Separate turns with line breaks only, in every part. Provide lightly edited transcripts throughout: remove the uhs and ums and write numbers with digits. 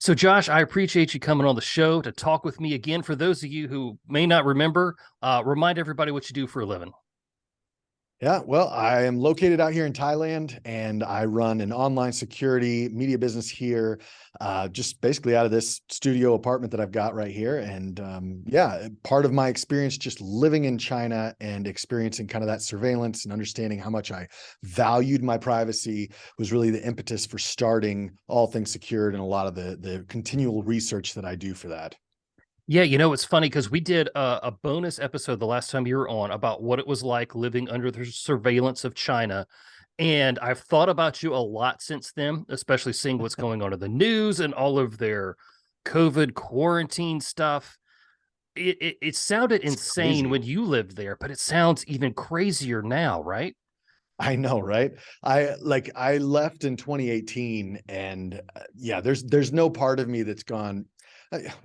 So, Josh, I appreciate you coming on the show to talk with me again. For those of you who may not remember, remind everybody what you do for a living.
Yeah, well, I am located out here in Thailand and I run an online security media business here, just basically out of this studio apartment that I've got right here. And yeah, part of my experience just living in China and experiencing kind of that surveillance and understanding how much I valued my privacy was really the impetus for starting All Things Secured and a lot of the continual research that I do for that.
Yeah, it's funny because we did a bonus episode the last time you were on about what it was like living under the surveillance of China. And I've thought about you a lot since then, especially seeing what's going on in the news and all of their COVID quarantine stuff. It sounded
It's
insane
crazy.
when you lived there, but it sounds even crazier now, right?
I know, right? I left in 2018 and yeah, there's no part of me that's gone.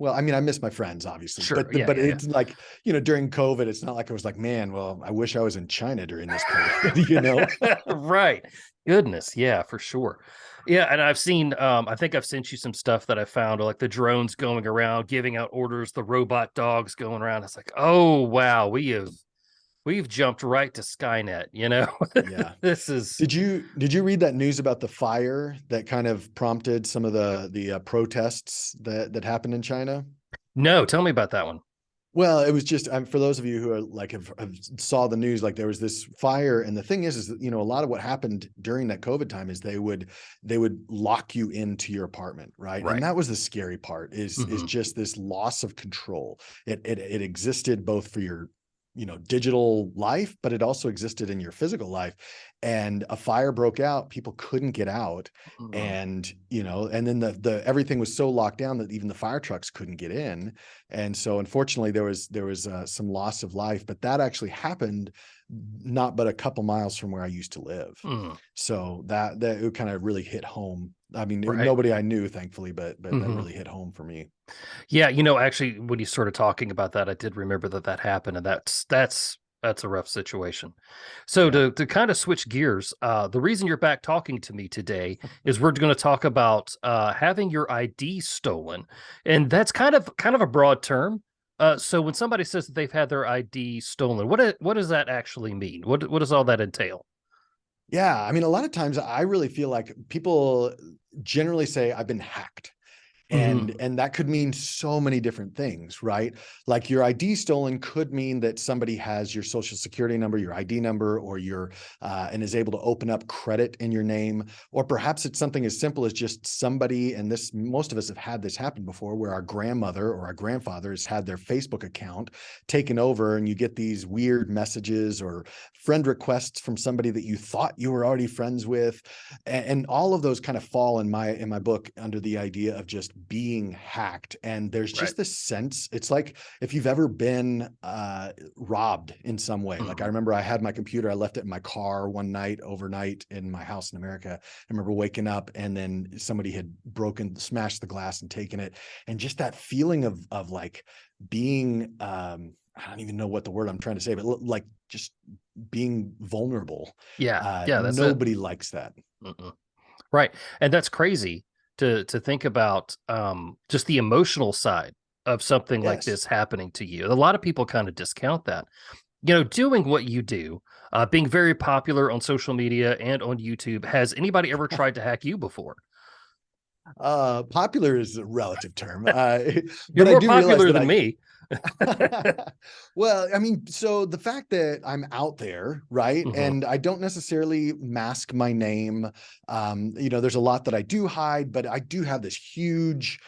Well, I mean, I miss my friends, obviously,
Sure.
but
Yeah,
but
yeah, yeah.
it's like, during COVID, it's not like I was like, man, well, I wish I was in China during this period.
Right. Goodness. Yeah, for sure. Yeah. And I've seen, I think I've sent you some stuff that I found, like the drones going around, giving out orders, the robot dogs going around. It's like, oh, wow, we've jumped right to Skynet.
Yeah.
This is,
Did you read that news about the fire that kind of prompted some of the protests that happened in China?
no, tell me about that one.
Well, it was just for those of you who are like have saw the news, like there was this fire, and the thing is that a lot of what happened during that COVID time is they would lock you into your apartment, right? And
Right.
that was the scary part is
Hmm.
just this loss of control. It existed both for your digital life, but it also existed in your physical life. And a fire broke out, people couldn't get out,
Hmm.
and then the everything was so locked down that even the fire trucks couldn't get in. And so unfortunately there was some loss of life, but that actually happened not but a couple miles from where I used to live.
Hmm.
So that it kind of really hit home. I mean,
Right.
nobody I knew, thankfully, but that
Hmm.
really hit home for me.
Yeah, actually, when you started talking about that, I did remember that happened, and that's a rough situation. So
Yeah.
to kind of switch gears, the reason you're back talking to me today is we're going to talk about having your ID stolen, and that's kind of a broad term. So when somebody says that they've had their ID stolen, what does that actually mean? What does all that entail?
Yeah, I mean, a lot of times I really feel like people generally say I've been hacked. And
Hmm.
and that could mean so many different things, right? Like your ID stolen could mean that somebody has your social security number, your ID number, or and is able to open up credit in your name. Or perhaps it's something as simple as just somebody, and this most of us have had this happen before, where our grandmother or our grandfather has had their Facebook account taken over, and you get these weird messages or friend requests from somebody that you thought you were already friends with. And all of those kind of fall in my book under the idea of just being hacked. And there's
Right.
just this sense, it's like if you've ever been robbed in some way. Like I
Hmm.
remember I had my computer, I left it in my car one night overnight in my house in America. I remember waking up and then somebody had smashed the glass and taken it. And just that feeling of like being I don't even know what the word I'm trying to say, but like just being vulnerable.
Yeah, yeah, that's it.
Nobody likes that.
Mm-mm. Right. And that's crazy to think about, just the emotional side of something like
Yes.
this happening to you. A lot of people kind of discount that. Doing what you do, being very popular on social media and on YouTube, has anybody ever tried to hack you before?
Popular is a relative term,
You're
but I
more
do realize
popular
that
than me.
well, I mean, so the fact that I'm out there, right,
Hmm.
and I don't necessarily mask my name, there's a lot that I do hide, but I do have this huge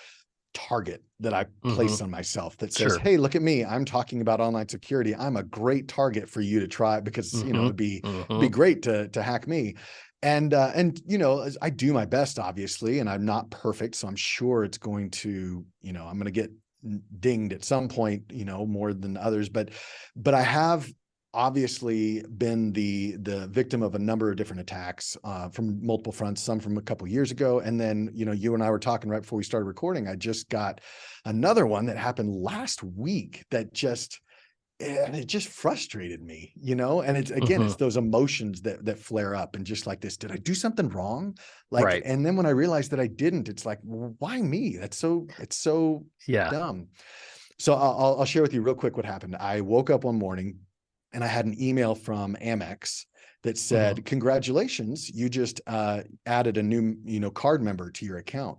target that I
Hmm.
place on myself that says,
Sure.
"Hey, look at me. I'm talking about online security. I'm a great target for you to try because,
Hmm.
it'd be
Hmm.
great to hack me." And I do my best, obviously, and I'm not perfect, so I'm sure it's going to, I'm going to get dinged at some point, more than others, but I have obviously been the victim of a number of different attacks from multiple fronts, some from a couple years ago. And then, you and I were talking right before we started recording. I just got another one that happened last week that just and it just frustrated me, you know? And it's again,
Hmm.
it's those emotions that flare up and just like this, did I do something wrong? Like,
Right.
and then when I realized that I didn't, it's like, why me? It's so
Yeah.
dumb. So I'll share with you real quick what happened. I woke up one morning and I had an email from Amex that
Hmm.
said, "Congratulations, you just added a new, card member to your account."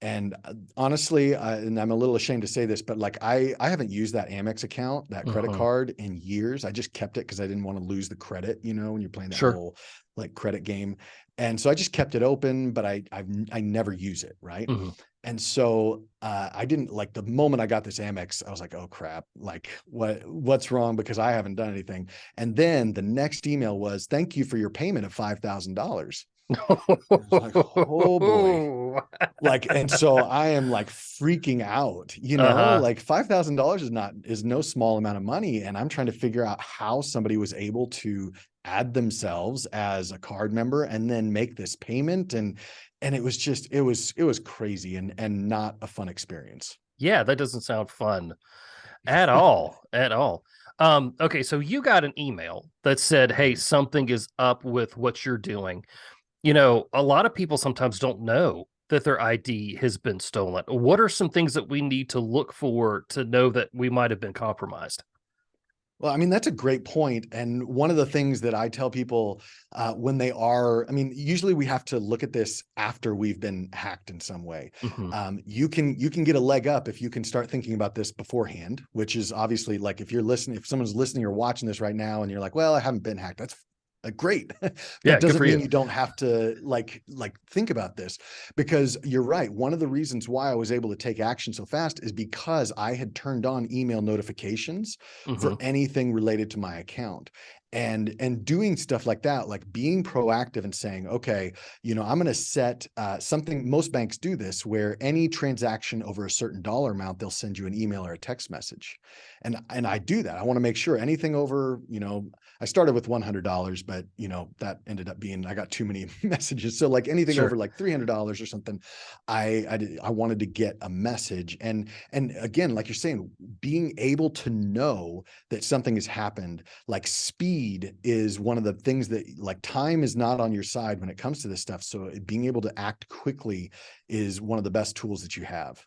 And honestly, and I'm a little ashamed to say this, but like I haven't used that Amex account, that credit
Hmm.
card in years. I just kept it because I didn't want to lose the credit, when you're playing that
Sure.
whole like credit game. And so I just kept it open, but I never use it, right?
Hmm.
And so I didn't like the moment I got this Amex, I was like, oh crap, like what's wrong? Because I haven't done anything. And then the next email was, thank you for your payment of $5,000. I was like, oh boy. Like, and so I am like freaking out,
Uh-huh.
like $5,000 is no small amount of money. And I'm trying to figure out how somebody was able to add themselves as a card member and then make this payment. And it was crazy and not a fun experience.
Yeah, that doesn't sound fun at all. At all. Okay, so you got an email that said, "Hey,
Mhm.
something is up with what you're doing." You know, a lot of people sometimes don't know that their ID has been stolen. What are some things that we need to look for to know that we might have been compromised?
Well, I mean, that's a great point. And one of the things that I tell people when they are, I mean, usually we have to look at this after we've been hacked in some way.
Hmm.
You can get a leg up if you can start thinking about this beforehand, which is obviously like if you're listening, if someone's listening or watching this right now, and you're like, well, I haven't been hacked. That's great. That
Yeah, good
doesn't
for
mean
you.
you don't have to like think about this, because you're right. One of the reasons why I was able to take action so fast is because I had turned on email notifications
Hmm.
for anything related to my account. And doing stuff like that, like being proactive and saying, okay, I'm going to set something. Most banks do this, where any transaction over a certain dollar amount, they'll send you an email or a text message. And I do that. I want to make sure anything over, I started with $100, but that ended up being, I got too many messages. So like anything over
Sure.
like $300 or something, I wanted to get a message. And again, like you're saying, being able to know that something has happened, like speed is one of the things that, like, time is not on your side when it comes to this stuff. So being able to act quickly is one of the best tools that you have.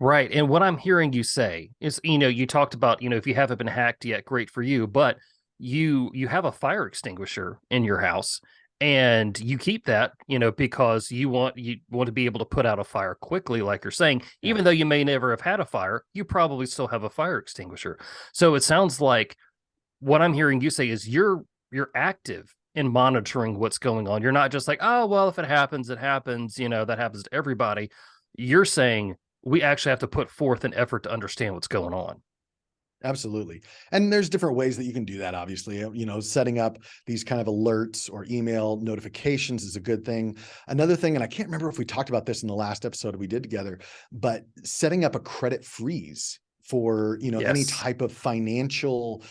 Right. And what I'm hearing you say is, you talked about, if you haven't been hacked yet, great for you, but you have a fire extinguisher in your house and you keep that, because you want to be able to put out a fire quickly, like you're saying,
Yeah,
even though you may never have had a fire, you probably still have a fire extinguisher. So it sounds like what I'm hearing you say is you're active in monitoring what's going on. You're not just like, oh, well, if it happens, it happens, that happens to everybody. You're saying we actually have to put forth an effort to understand what's going on.
absolutely. And there's different ways that you can do that. Obviously, setting up these kind of alerts or email notifications is a good thing. Another thing, and I can't remember if we talked about this in the last episode we did together, but setting up a credit freeze for any
Yes.
type of financial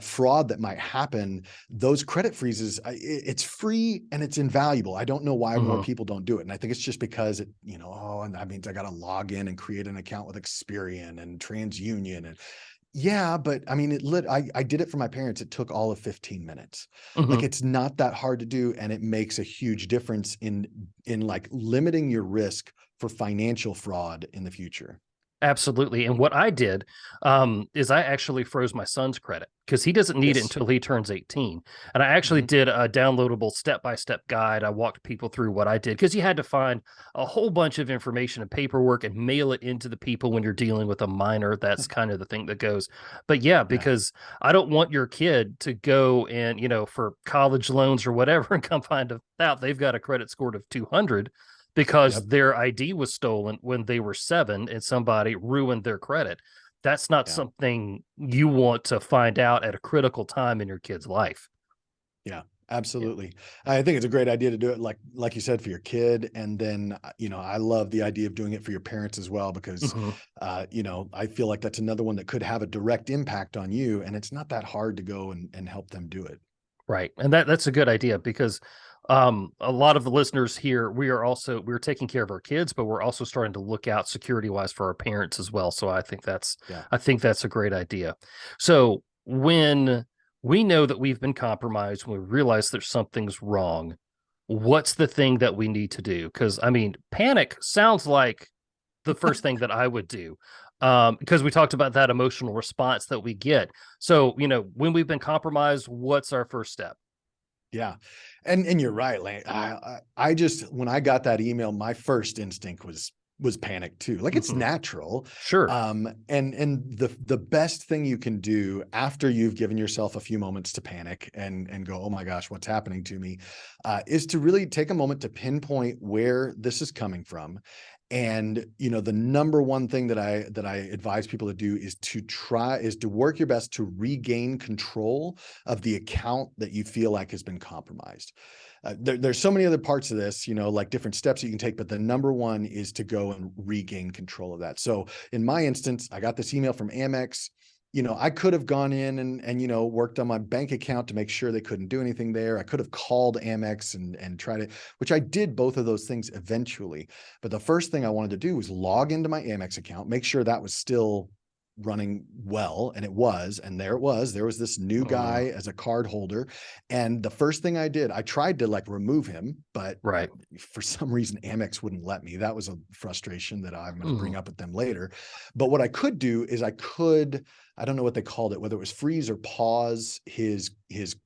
fraud that might happen. Those credit freezes, it's free and it's invaluable. I don't know why more
Hmm.
people don't do it, and I think it's just because and that means I got to log in and create an account with Experian and TransUnion. And yeah, but I mean, I did it for my parents. It took all of 15 minutes. Like,
Hmm.
it's not that hard to do, and it makes a huge difference in like limiting your risk for financial fraud in the future.
Absolutely. And what I did is I actually froze my son's credit because he doesn't need it
Yes.
until he turns 18. And I actually
Mhm.
did a downloadable step by step guide. I walked people through what I did because you had to find a whole bunch of information and paperwork and mail it into the people when you're dealing with a minor. That's kind of the thing that goes. But yeah,
Yeah.
because I don't want your kid to go and, for college loans or whatever and come find out they've got a credit score of 200 because
Yep.
their ID was stolen when they were 7 and somebody ruined their credit. That's not
Yeah.
something you want to find out at a critical time in your kid's life.
Yeah.
Yeah.
Absolutely. I think it's a great idea to do it like you said, for your kid. And then, I love the idea of doing it for your parents as well, because
Mhm.
I feel like that's another one that could have a direct impact on you. And it's not that hard to go and help them do it.
Right. And that's a good idea because A lot of the listeners here, we're taking care of our kids, but we're also starting to look out security wise for our parents as well. So
Yeah.
I think that's a great idea. So when we know that we've been compromised, when we realize there's something's wrong, what's the thing that we need to do? Because I mean, panic sounds like the first thing that I would do. Because we talked about that emotional response that we get. So, when we've been compromised, what's our first step?
Yeah. And you're right, Lane. I just, when I got that email, my first instinct was panic too. Like, it's
Mhm.
natural.
Sure.
And the best thing you can do after you've given yourself a few moments to panic and go, oh my gosh, what's happening to me, is to really take a moment to pinpoint where this is coming from. And the number one thing that I advise people to do is to work your best to regain control of the account that you feel like has been compromised. There's so many other parts of this, like different steps you can take, but the number one is to go and regain control of that. So in my instance, I got this email from Amex. I could have gone in and worked on my bank account to make sure they couldn't do anything there. I could have called Amex and tried it, which I did both of those things eventually. But the first thing I wanted to do was log into my Amex account, make sure that was still running well, and it was. And there was this new guy as a card holder. And the first thing I did, I tried to like remove him, but
Right.
for some reason Amex wouldn't let me. That was a frustration that I'm going to bring
Mhm.
up with them later. But what I could do is I don't know what they called it, whether it was freeze or pause his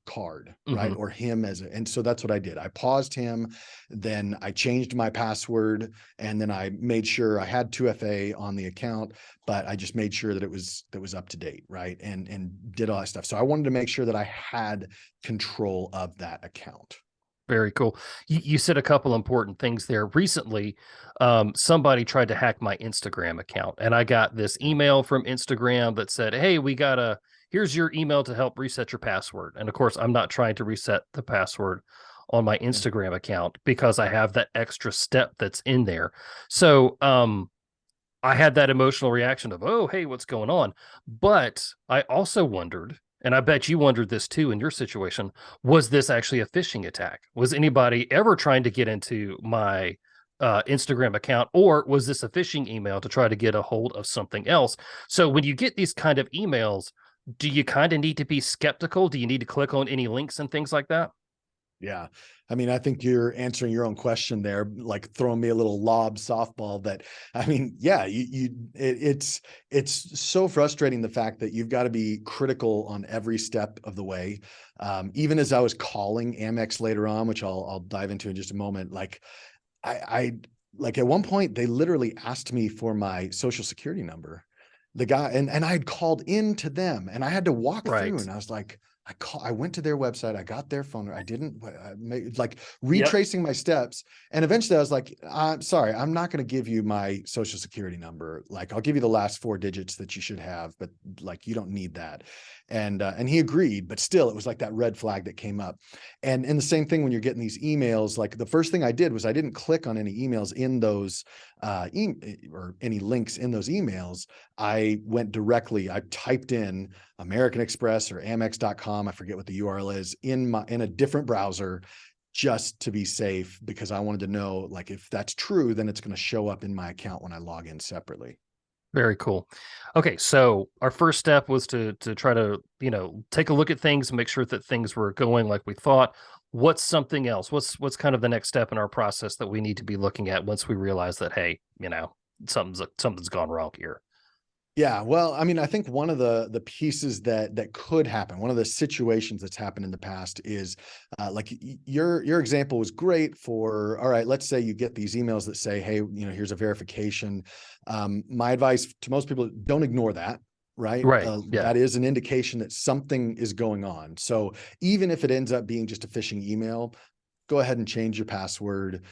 card, right?
Mhm.
Or him and so that's what I did. I paused him, then I changed my password, and then I made sure I had 2FA on the account, but I just made sure that it was up to date, right? And did all that stuff. So I wanted to make sure that I had control of that account.
Very cool. You said a couple important things there. Recently, somebody tried to hack my Instagram account, and I got this email from Instagram that said, "Hey, here's your email to help reset your password." And of course, I'm not trying to reset the password on my
Yeah.
Instagram account because I have that extra step that's in there. So, I had that emotional reaction of, "Oh, hey, what's going on?" But I also wondered, and I bet you wondered this too in your situation, was this actually a phishing attack? Was anybody ever trying to get into my Instagram account, or was this a phishing email to try to get a hold of something else? So when you get these kind of emails, do you kind of need to be skeptical? Do you need to click on any links and things like that?
Yeah. I mean, I think you're answering your own question there, like throwing me a little lob softball that, I mean, yeah, it's so frustrating, the fact that you've got to be critical on every step of the way. Even as I was calling Amex later on, which I'll dive into in just a moment, like I like at one point they literally asked me for my social security number. The guy, and I had called into them, and I had to walk through,
Right.
and I was like, I went to their website, I got their phone, I didn't like
Yep.
retracing my steps. And eventually I was like, I'm sorry, I'm not going to give you my social security number. Like, I'll give you the last 4 digits that you should have, but like, you don't need that. And he agreed, but still it was like that red flag that came up. And the same thing when you're getting these emails, like the first thing I did was I didn't click on any emails in those or any links in those emails. I went directly, I typed in American Express or Amex.com, I forget what the URL is, in a different browser, just to be safe, because I wanted to know, like, if that's true, then it's going to show up in my account when I log in separately.
Very cool. Okay, so our first step was to try to, take a look at things and make sure that things were going like we thought. What's something else? What's kind of the next step in our process that we need to be looking at once we realize that, hey, something's gone wrong here?
Yeah, well, I mean, I think one of the pieces that could happen, one of the situations that's happened in the past is, like your example was great for, all right, let's say you get these emails that say, hey, here's a verification. My advice to most people, don't ignore that, right?
Right. Yeah.
That is an indication that something is going on. So even if it ends up being just a phishing email, go ahead and change your password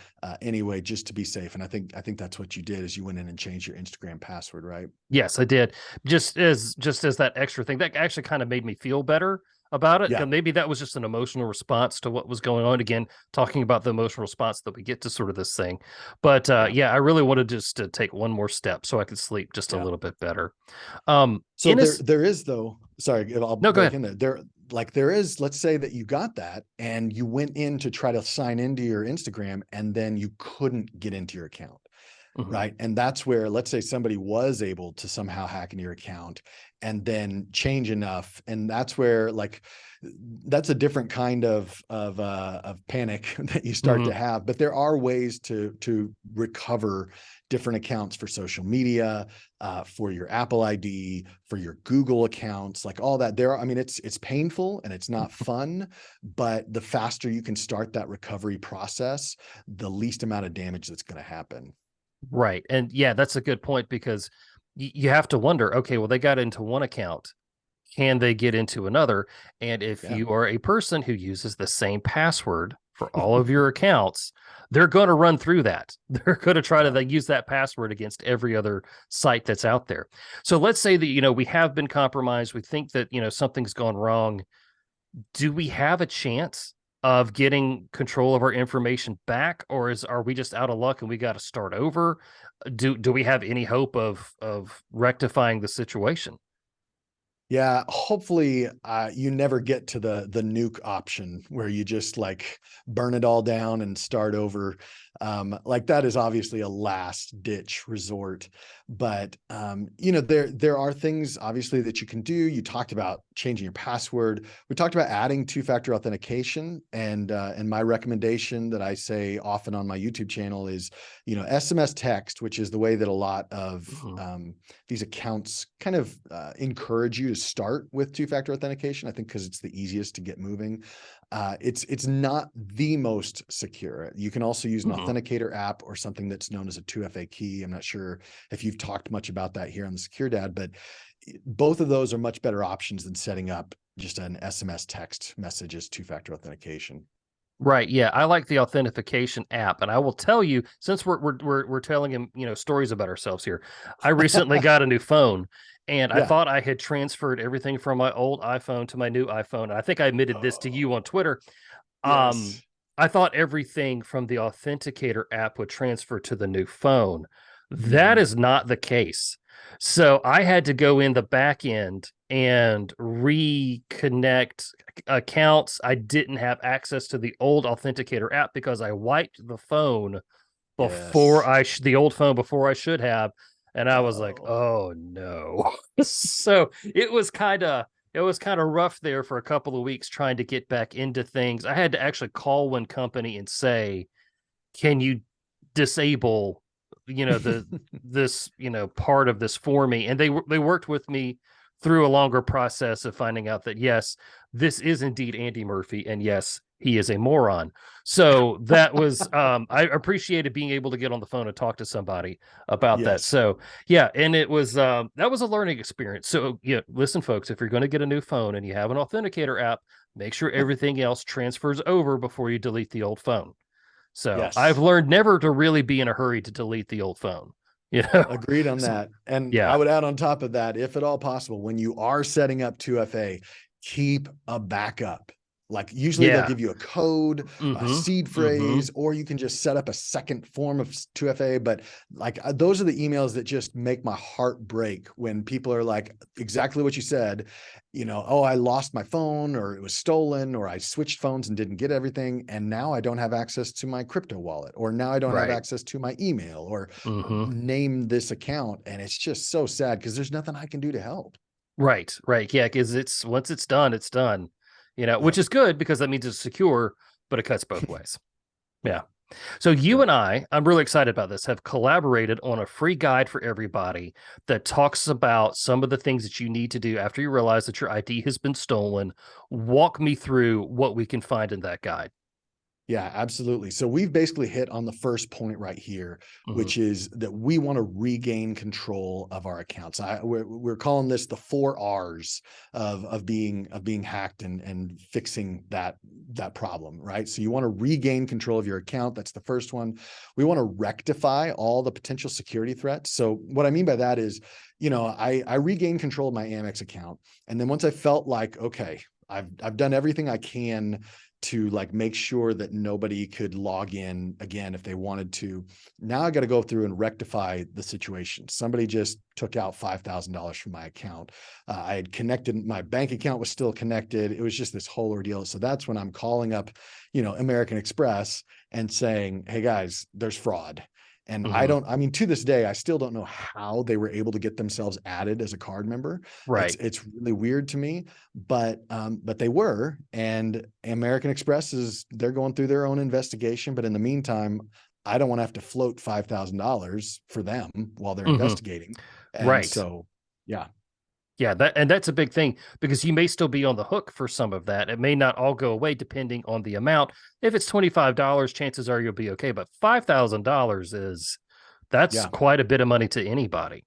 anyway, just to be safe. And I think that's what you did, is you went in and changed your Instagram password, right?
Yes, I did. Just as that extra thing that actually kind of made me feel better about it.
Yeah.
Maybe that was just an emotional response to what was going on. Again, talking about the emotional response that we get to sort of this thing. But
Yeah.
yeah, I really wanted just to take one more step so I could sleep just a
Yeah.
little bit better.
So
In a
there is though, sorry, I'll
No, go
break
ahead.
in there. like there is, let's say that you got that and you went in to try to sign into your Instagram and then you couldn't get into your account.
Mhm.
Right. And that's where, let's say somebody was able to somehow hack into your account and then change enough. And that's where, like, that's a different kind of panic that you start to
Mhm.
have. But there are ways to recover different accounts for social media, for your Apple ID, for your Google accounts, like all that. I mean, it's painful and it's not fun, but the faster you can start that recovery process, the least amount of damage that's going to happen.
Right. And yeah, that's a good point because you have to wonder, okay, well, they got into one account. Can they get into another? And if
Yeah.
you are a person who uses the same password for all of your accounts, they're going to run through that. They're going to try to
Yeah.
use that password against every other site that's out there. So let's say that, we have been compromised. We think that, something's gone wrong. Do we have a chance of getting control of our information back, or are we just out of luck and we got to start over? Do we have any hope of rectifying the situation?
Yeah, hopefully you never get to the nuke option where you just like burn it all down and start over. Like that is obviously a last ditch resort, but there are things obviously that you can do. You talked about changing your password. We talked about adding two-factor authentication, and my recommendation that I say often on my YouTube channel is SMS text, which is the way that a lot of
Mhm.
these accounts kind of encourage you to start with two-factor authentication. I think because it's the easiest to get moving. It's not the most secure. You can also use an
Mhm.
authenticator app or something that's known as a 2FA key. I'm not sure if you've talked much about that here on the Secure Dad, but both of those are much better options than setting up just an SMS text message as two-factor authentication.
Right. Yeah, I like the authentication app, and I will tell you, since we're telling him stories about ourselves here. I recently got a new phone, and I
Yeah.
thought I had transferred everything from my old iPhone to my new iPhone. And I think I admitted this to you on Twitter. Um,
Yes.
I thought everything from the authenticator app would transfer to the new phone. That
Mhm.
is not the case. So I had to go in the back end and reconnect accounts. I didn't have access to the old authenticator app because I wiped the phone before
Yes.
the old phone before I should have. And I was like,
Oh,
oh no. So it was kind of rough there for a couple of weeks trying to get back into things. I had to actually call one company and say, can you disable, the this, part of this for me? And they worked with me through a longer process of finding out that yes, this is indeed Andy Murphy, and yes, he is a moron. So that was I appreciated being able to get on the phone and talk to somebody about that.
yes.
So yeah, and it was that was a learning experience. So yeah, listen folks, if you're going to get a new phone and you have an authenticator app, make sure everything else transfers over before you delete the old phone. So I've
Yes.
learned never to really be in a hurry to delete the old phone. You know,
Agreed on
so,
that. And I
yeah.
would add on top of that, if at all possible, when you are setting up 2FA, keep a backup. Like usually they'll
Yeah.
give you a code, a
Mm-hmm.
seed
Mm-hmm.
phrase, or you can just set up a second form of 2FA. But like those are the emails that just make my heart break when people are like exactly what you said, oh, I lost my phone or it was stolen or I switched phones and didn't get everything. And now I don't have access to my crypto wallet, or now I don't have
Right.
access to my email, or
Mm-hmm.
name this account. And it's just so sad because there's nothing I can do to help.
Right. Right. Yeah, because it's once it's done, it's done. Which
Yep.
is good because that means it's secure, but it cuts both ways.
Yeah.
Yeah. So you
Yep.
and I'm really excited about this, have collaborated on a free guide for everybody that talks about some of the things that you need to do after you realize that your ID has been stolen. Walk me through what we can find in that guide.
Yeah, absolutely. So we've basically hit on the first point right here,
Mhm.
which is that we want to regain control of our accounts. We're calling this the 4 R's of being hacked and fixing that problem, right? So you want to regain control of your account. That's the first one. We want to rectify all the potential security threats. So what I mean by that is, I regained control of my Amex account, and then once I felt like, okay, I've done everything I can to like make sure that nobody could log in again if they wanted to. Now I got to go through and rectify the situation. Somebody just took out $5,000 from my account. I had connected, my bank account was still connected. It was just this whole ordeal. So that's when I'm calling up, American Express and saying, hey guys, there's fraud. And I mean, to this day, I still don't know how they were able to get themselves added as a card member.
Right.
It's really weird to me, but they were, and American Express they're going through their own investigation. But in the meantime, I don't want to have to float $5,000 for them while they're investigating. And
Right.
so, yeah.
Yeah, that's a big thing, because you may still be on the hook for some of that. It may not all go away depending on the amount. If it's $25, chances are you'll be okay. But $5,000 that's quite a bit of money to anybody.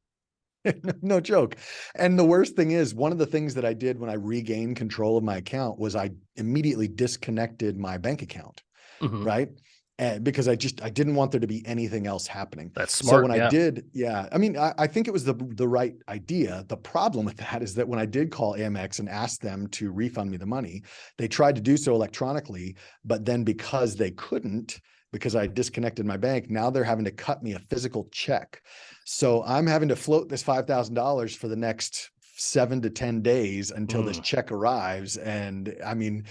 No joke. And the worst thing is, one of the things that I did when I regained control of my account was I immediately disconnected my bank account, right? And because I didn't want there to be anything else happening.
That's smart.
So when I did, I mean, I think it was the right idea. The problem with that is that when I did call Amex and asked them to refund me the money, they tried to do so electronically, but then because they couldn't, because I disconnected my bank, now they're having to cut me a physical check. So I'm having to float this $5,000 for the next 7 to 10 days until this check arrives. And I mean,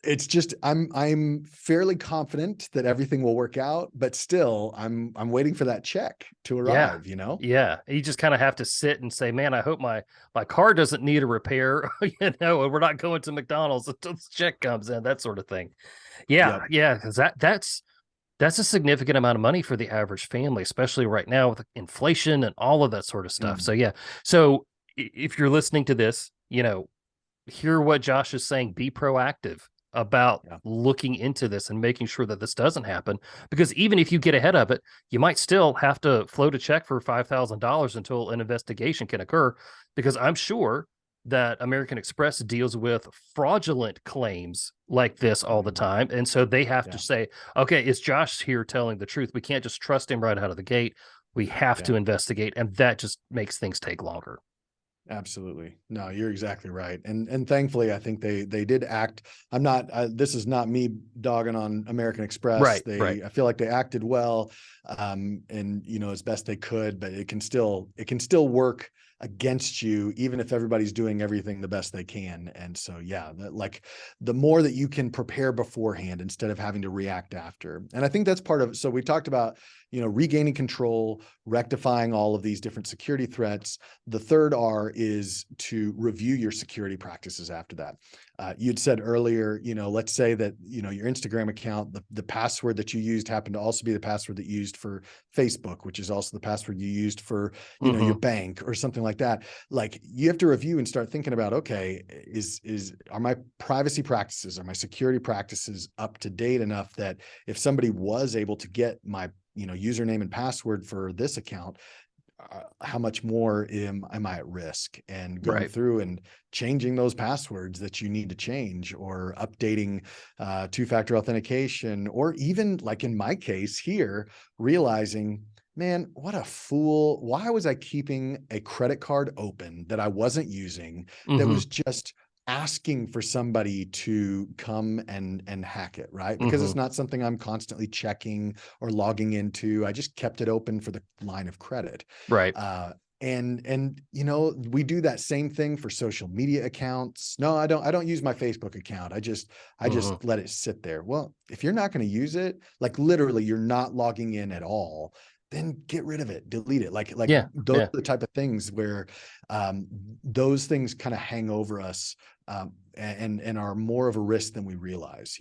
it's just, I'm fairly confident that everything will work out, but still I'm waiting for that check to arrive,
Yeah. You just kind of have to sit and say, man, I hope my car doesn't need a repair, and we're not going to McDonald's until the check comes in, that sort of thing. Yeah.
Yep.
Yeah. Cause that's a significant amount of money for the average family, especially right now with inflation and all of that sort of stuff. So yeah. So if you're listening to this, hear what Josh is saying, be proactive about looking into this and making sure that this doesn't happen, because even if you get ahead of it, you might still have to float a check for $5,000 until an investigation can occur, because I'm sure that American Express deals with fraudulent claims like this all the time. And so they have to say, okay, is Josh here telling the truth? We can't just trust him right out of the gate. We have to investigate. And that just makes things take longer.
Absolutely. No, you're exactly right. And thankfully, I think they did act. This is not me dogging on American Express.
Right.
I feel like they acted well, and as best they could, but it can still work against you, even if everybody's doing everything the best they can. And so, like the more that you can prepare beforehand instead of having to react after. And I think that's part of, so we talked about, regaining control, rectifying all of these different security threats. The third R is to review your security practices after that. You'd said earlier, let's say that, your Instagram account, the password that you used happened to also be the password that you used for Facebook, which is also the password you used for, your bank or something like that. Like, you have to review and start thinking about, okay, are my privacy practices, are my security practices up to date enough that if somebody was able to get my username and password for this account, how much more am I at risk? And going through and changing those passwords that you need to change, or updating two-factor authentication, or even like in my case here, realizing, man, what a fool. Why was I keeping a credit card open that I wasn't using, that was just asking for somebody to come and hack it, right? Because it's not something I'm constantly checking or logging into. I just kept it open for the line of credit.
Right.
And we do that same thing for social media accounts. No, I don't use my Facebook account. I just let it sit there. Well, if you're not going to use it, like literally you're not logging in at all, then get rid of it, delete it. Those are the type of things where those things kind of hang over us, and are more of a risk than we realize,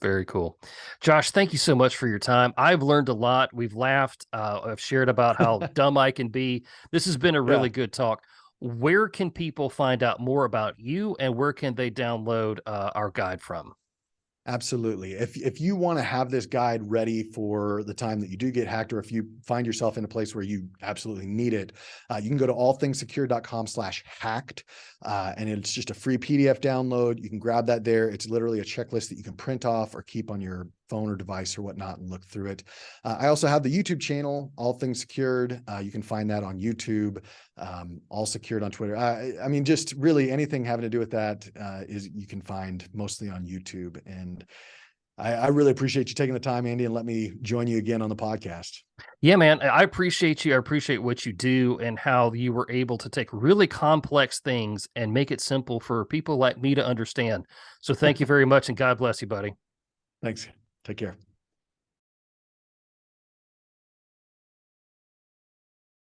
Very cool. Josh, thank you so much for your time. I've learned a lot. We've laughed. I've shared about how dumb I can be. This has been a really good talk. Where can people find out more about you, and where can they download our guide from?
Absolutely. If you want to have this guide ready for the time that you do get hacked, or if you find yourself in a place where you absolutely need it, you can go to allthingssecure.com/hacked, and it's just a free PDF download. You can grab that there. It's literally a checklist that you can print off or keep on your phone or device or whatnot and look through it. I also have the YouTube channel, All Things Secured. You can find that on YouTube, All Secured on Twitter. I mean, just really anything having to do with that is you can find mostly on YouTube. And I really appreciate you taking the time, Andy, and let me join you again on the podcast.
Yeah, man, I appreciate you. I appreciate what you do and how you were able to take really complex things and make it simple for people like me to understand. So thank you very much, and God bless you, buddy.
Thanks. Take care.